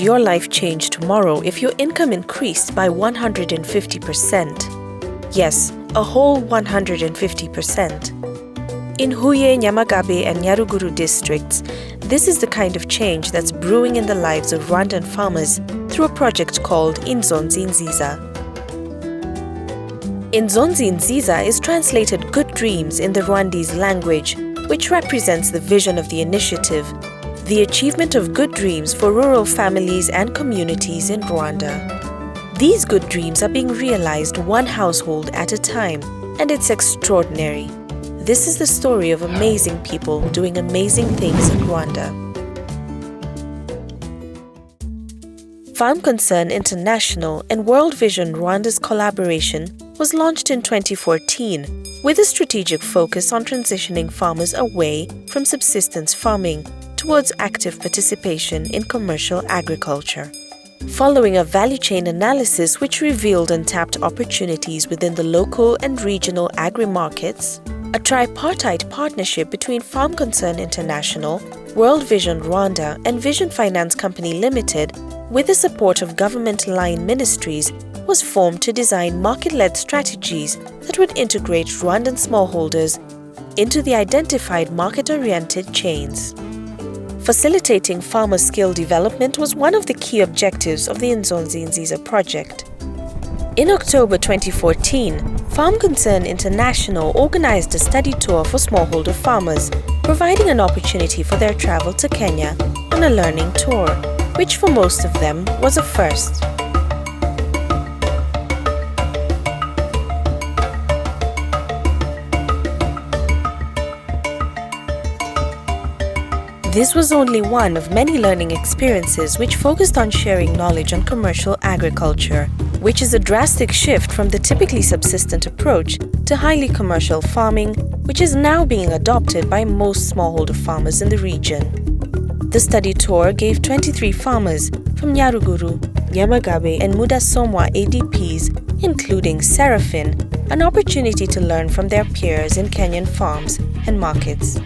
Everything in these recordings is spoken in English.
your life change tomorrow if your income increased by 150%? Yes, a whole 150%. In Huye, Nyamagabe, and Nyaruguru districts, this is the kind of change that's brewing in the lives of Rwandan farmers through a project called Inzonzi, Nziza. Inzonzi, Nziza is translated Good Dreams in the Rwandese language, which represents the vision of the initiative, the achievement of good dreams for rural families and communities in Rwanda. These good dreams are being realized one household at a time, and it's extraordinary. This is the story of amazing people doing amazing things in Rwanda. Farm Concern International and World Vision Rwanda's collaboration was launched in 2014 with a strategic focus on transitioning farmers away from subsistence farming towards active participation in commercial agriculture. Following a value chain analysis which revealed untapped opportunities within the local and regional agri-markets, a tripartite partnership between Farm Concern International, World Vision Rwanda, and Vision Finance Company Limited, with the support of government-aligned ministries, was formed to design market-led strategies that would integrate Rwandan smallholders into the identified market-oriented chains. Facilitating farmer skill development was one of the key objectives of the Inzonzi Nziza project. In October 2014, Farm Concern International organized a study tour for smallholder farmers, providing an opportunity for their travel to Kenya on a learning tour, which for most of them was a first. This was only one of many learning experiences which focused on sharing knowledge on commercial agriculture, which is a drastic shift from the typically subsistent approach to highly commercial farming, which is now being adopted by most smallholder farmers in the region. The study tour gave 23 farmers from Nyaruguru, Nyamagabe, and Mudasomwa ADPs, including Seraphine, an opportunity to learn from their peers in Kenyan farms and markets.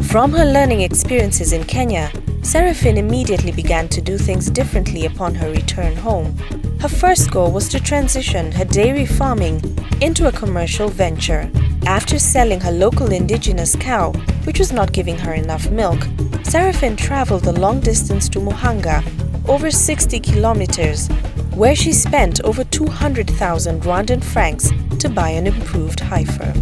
From her learning experiences in Kenya, Seraphine immediately began to do things differently upon her return home. Her first goal was to transition her dairy farming into a commercial venture. After selling her local indigenous cow, which was not giving her enough milk, Seraphine traveled a long distance to Muhanga, over 60 kilometers, where she spent over 200,000 Rwandan francs to buy an improved heifer.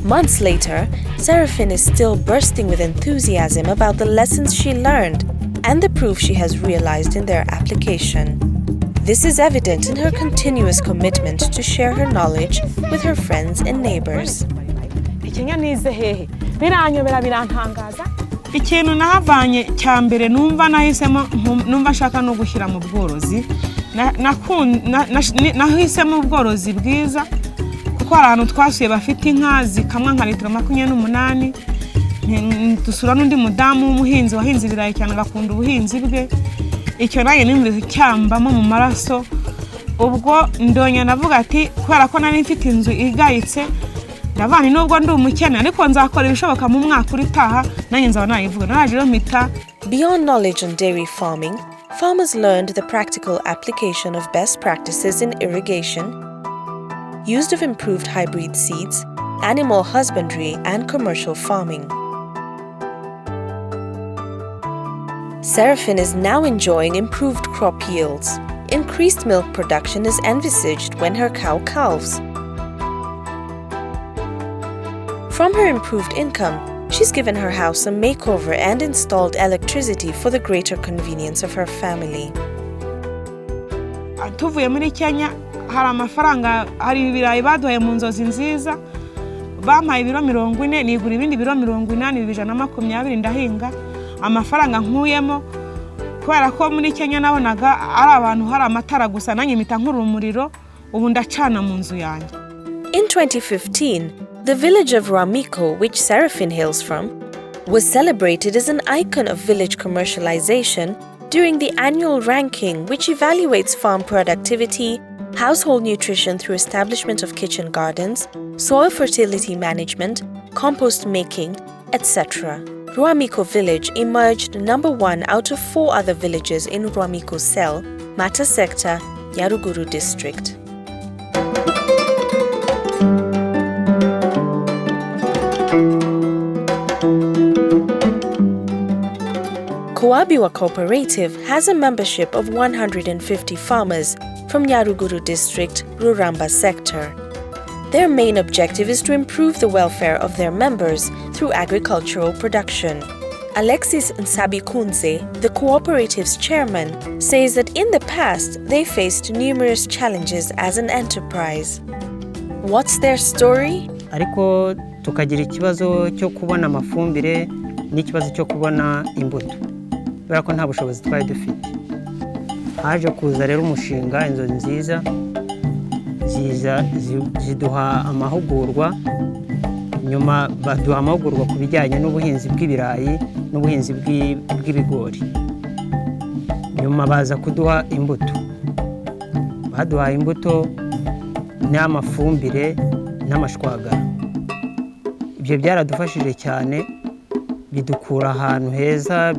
Months later, Seraphine is still bursting with enthusiasm about the lessons she learned and the proof she has realized in their application. This is evident in her continuous commitment to share her knowledge with her friends and neighbors. Ikintu nahavanye cya mbere numva nahisemo numva shaka no gushyira mu bworozi nahisemo ubworozi bwiza kuko abantu twasuye bafite inka zikamwa nka litiro 28 dusura n'undi mudamu w'umuhinzi wahinze ibirayi cyane agakunda ubuhinzi bwe icyo naye nimwe cyambamo mu maraso ubwo ndonya navuga ati kubera ko nari mfite inzu igayitse ndavani nubwo ndi umukene ariko nzakora ibishoboka mu mwaka uritaha nanjye nzaba nayivuga naje rero mita. Beyond knowledge on dairy farming, farmers learned the practical application of best practices in irrigation, use of improved hybrid seeds, animal husbandry, and commercial farming. Seraphine is now enjoying improved crop yields. Increased milk production is envisaged when her cow calves. From her improved income, she's given her house a makeover and installed electricity for the greater convenience of her family. Tuvuye muri Kenya hari amafaranga hari ibirayi baduhaye mu Nzozi Nziza bampaye ibiro 40 nigura ibindi biro 80 220 ndahinga amafaranga nkuyemo kubera ko muri Kenya nabonaga ari abantu hari amatara gusa nanjye mita nk'urumuriro ubu ndacana mu nzu yanjye. In 2015, the village of Ramiko, which Seraphine hails from, was celebrated as an icon of village commercialization during the annual ranking which evaluates farm productivity, household nutrition through establishment of kitchen gardens, soil fertility management, compost making, etc. Rwamiko village emerged number 1 out of 4 other villages in Rwamiko Cell, Mata sector, Nyaruguru district. Koabiwa Cooperative has a membership of 150 farmers from Nyaruguru district, Rwanda sector. Their main objective is to improve the welfare of their members through agricultural production. Alexis Nsabikunze, the cooperative's chairman, says that in the past they faced numerous challenges as an enterprise. What's their story? Ariko tukagira ikibazo cyo kubona amafumbire n'ikibazo cyo kubona imbuto. Kubera ko nta bushobozi twari dufite. Haje kuza rero umushinga Inzonzi ziduha amahugurwa, nyuma baduha amahugurwa ku bijyanye n'ubuhinzi bw'ibirayi n'ubuhinzi bw'ibigori. Nyuma baza kuduha imbuto. Baduha imbuto n'amafumbire n'amashwagara. Ibyo byaradufashije cyane, bidukura ahantu heza,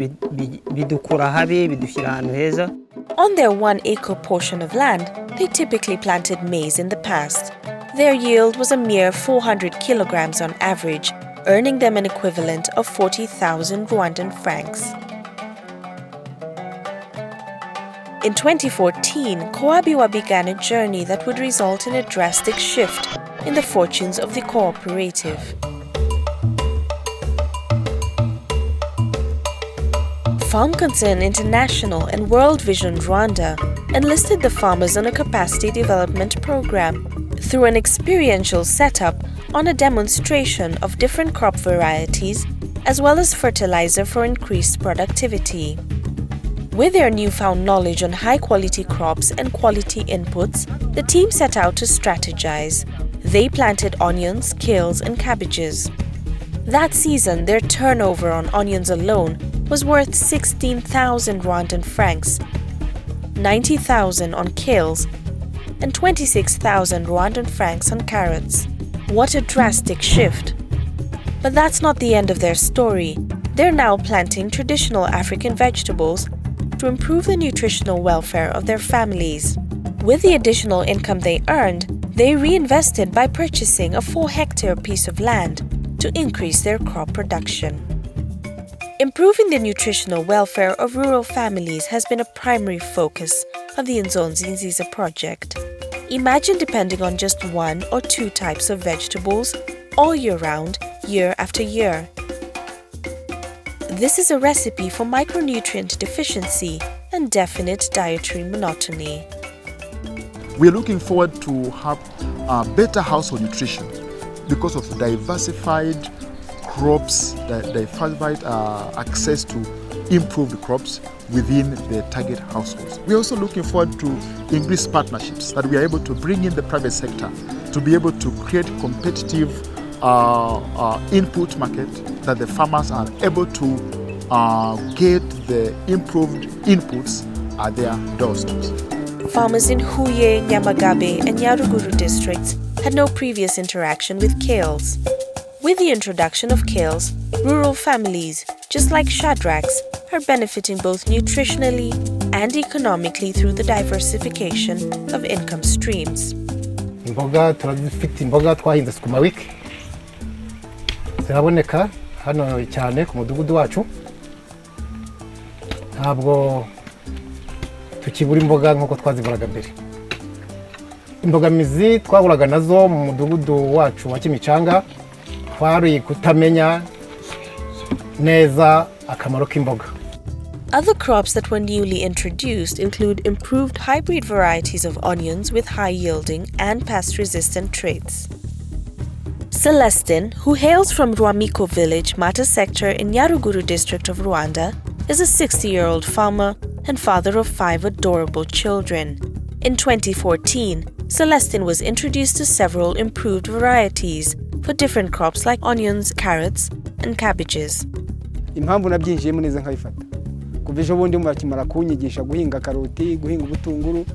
bidukura habi, bidushyira ahantu heza. On their 1 acre portion of land, they typically planted maize in the past. Their yield was a mere 400 kilograms on average, earning them an equivalent of 40,000 Rwandan francs. In 2014, Koabiwa began a journey that would result in a drastic shift in the fortunes of the cooperative. Farm Concern International and World Vision Rwanda enlisted the farmers on a capacity development program through an experiential setup on a demonstration of different crop varieties as well as fertilizer for increased productivity. With their newfound knowledge on high-quality crops and quality inputs, the team set out to strategize. They planted onions, kales, and cabbages. That season, their turnover on onions alone was worth 16,000 Rwandan francs, 90,000 on kales, and 26,000 Rwandan francs on carrots. What a drastic shift! But that's not the end of their story. They're now planting traditional African vegetables to improve the nutritional welfare of their families. With the additional income they earned, they reinvested by purchasing a 4-hectare piece of land to increase their crop production. Improving the nutritional welfare of rural families has been a primary focus of the Nziza project. Imagine depending on just 1 or 2 types of vegetables all year round, year after year. This is a recipe for micronutrient deficiency and definite dietary monotony. We're looking forward to have better household nutrition because of diversified crops, diversified access to improved crops within the target households. We're also looking forward to increased partnerships that we are able to bring in the private sector to be able to create competitive input market that the farmers are able to get the improved inputs at their doorsteps. Farmers in Huye, Nyamagabe, and Nyaruguru districts had no previous interaction with kales. With the introduction of kales, rural families, just like Shadrach's, are benefiting both nutritionally and economically through the diversification of income streams. Imboga turazifite imboga twahinze ku mawiki ziraboneka hano cyane ku mudugudu wacu ntabwo tukibura imboga nkuko twaziburaga mbere. Imbogamizi twahuraga nazo mu mudugudu wacu wa Kimicanga twari kutamenya neza akamaro k'imboga. Other crops that were newly introduced include improved hybrid varieties of onions with high yielding and pest-resistant traits. Celestin, who hails from Rwamiko village, Mata sector in Nyaruguru district of Rwanda, is a 60-year-old farmer and father of 5 adorable children. In 2014, Celestin was introduced to several improved varieties for different crops like onions, carrots, and cabbages. Impamvu nabyinjiyemo neza nkayifata. Kuva ejo bundi murakimara kunyigisha guhinga karoti, guhinga ubutunguru,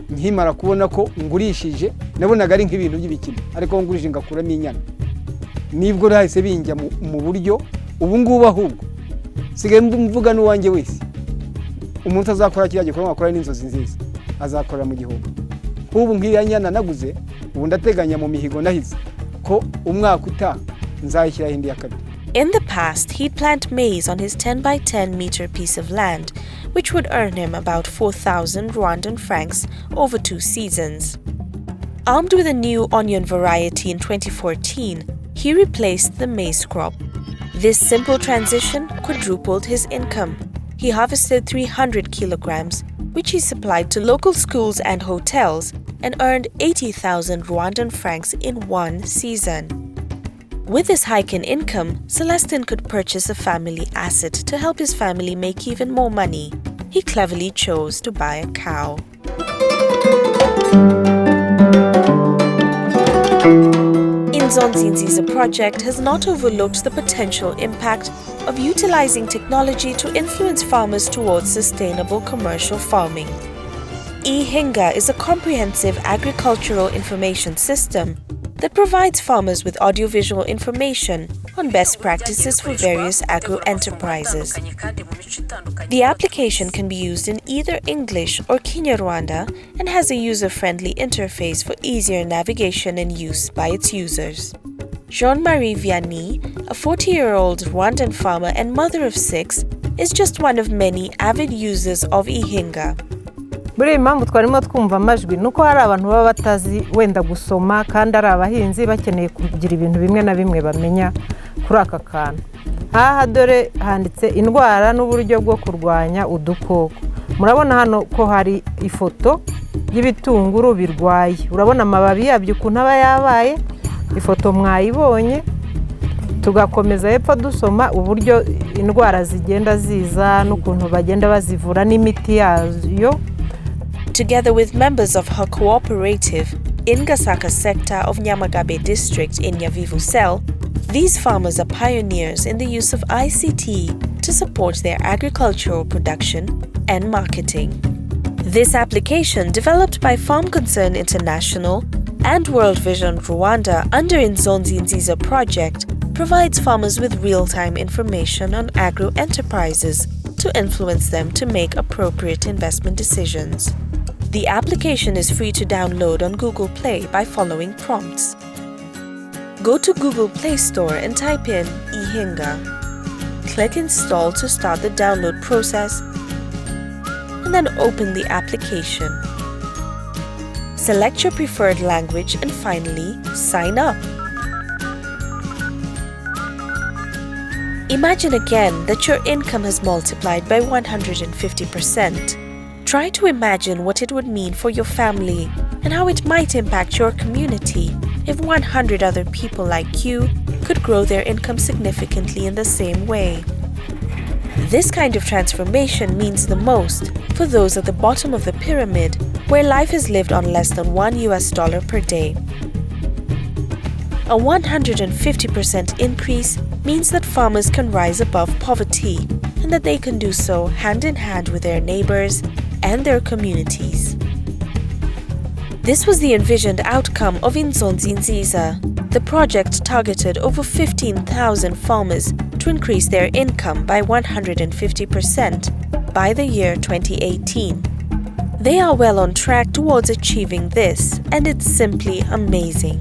nkimara kubona ko ngurishije, nabonaga ari nk'ibintu by'ibikino, ariko ngurishije ngakuramo inyana. Nibwo rahise binjya mu buryo ubu ngubu ahubwo sigaye mvuga n'uwanjye wese umuntu azakora kiriya gikorwa akora n'inzozi nziza azakorera mu gihugu. Ubu nk'iriya nyana naguze ubu ndateganya mu mihigo nahize ko umwaka utaha nzayishyiraho indi ya kabiri. In the past, he'd plant maize on his 10 by 10 meter piece of land, which would earn him about 4,000 Rwandan francs over 2 seasons. Armed with a new onion variety in 2014, he replaced the maize crop. This simple transition quadrupled his income. He harvested 300 kilograms, which he supplied to local schools and hotels, and earned 80,000 Rwandan francs in 1 season. With this hike in income, Celestin could purchase a family asset to help his family make even more money. He cleverly chose to buy a cow. Inzonzi Nziza project has not overlooked the potential impact of utilizing technology to influence farmers towards sustainable commercial farming. Ihinga is a comprehensive agricultural information system that provides farmers with audiovisual information on best practices for various agro-enterprises. The application can be used in either English or Kinyarwanda and has a user-friendly interface for easier navigation and use by its users. Jean-Marie Vianney, a 40-year-old Rwandan farmer and mother of 6, is just one of many avid users of Ihinga. Buri impamvu twarimo twumva amajwi nuko hari abantu baba batazi wenda gusoma kandi ari abahinzi bakeneye kugira ibintu bimwe na bimwe bamenya kuri aka kantu. Aha dore handitse indwara n'uburyo bwo kurwanya udukoko. Murabona hano ko hari ifoto y'ibitunguru birwaye. Urabona amababi yabyo ukuntu aba yabaye. Ifoto mwayibonye. Tugakomeza hepfo dusoma uburyo indwara zigenda ziza n'ukuntu bagenda bazivura n'imiti yayo. Together with members of her cooperative in Gasaka sector of Nyamagabe district in Nyavivu Cell, these farmers are pioneers in the use of ICT to support their agricultural production and marketing. This application, developed by Farm Concern International and World Vision Rwanda under Inzonzi Nziza project, provides farmers with real-time information on agro-enterprises to influence them to make appropriate investment decisions. The application is free to download on Google Play by following prompts. Go to Google Play Store and type in Ihinga. Click Install to start the download process, and then open the application. Select your preferred language and finally sign up. Imagine again that your income has multiplied by 150%. Try to imagine what it would mean for your family and how it might impact your community if 100 other people like you could grow their income significantly in the same way. This kind of transformation means the most for those at the bottom of the pyramid where life is lived on less than $1 per day. A 150% increase means that farmers can rise above poverty and that they can do so hand in hand with their neighbors and their communities. This was the envisioned outcome of Inzonzi Nziza. The project targeted over 15,000 farmers to increase their income by 150% by the year 2018. They are well on track towards achieving this, and it's simply amazing.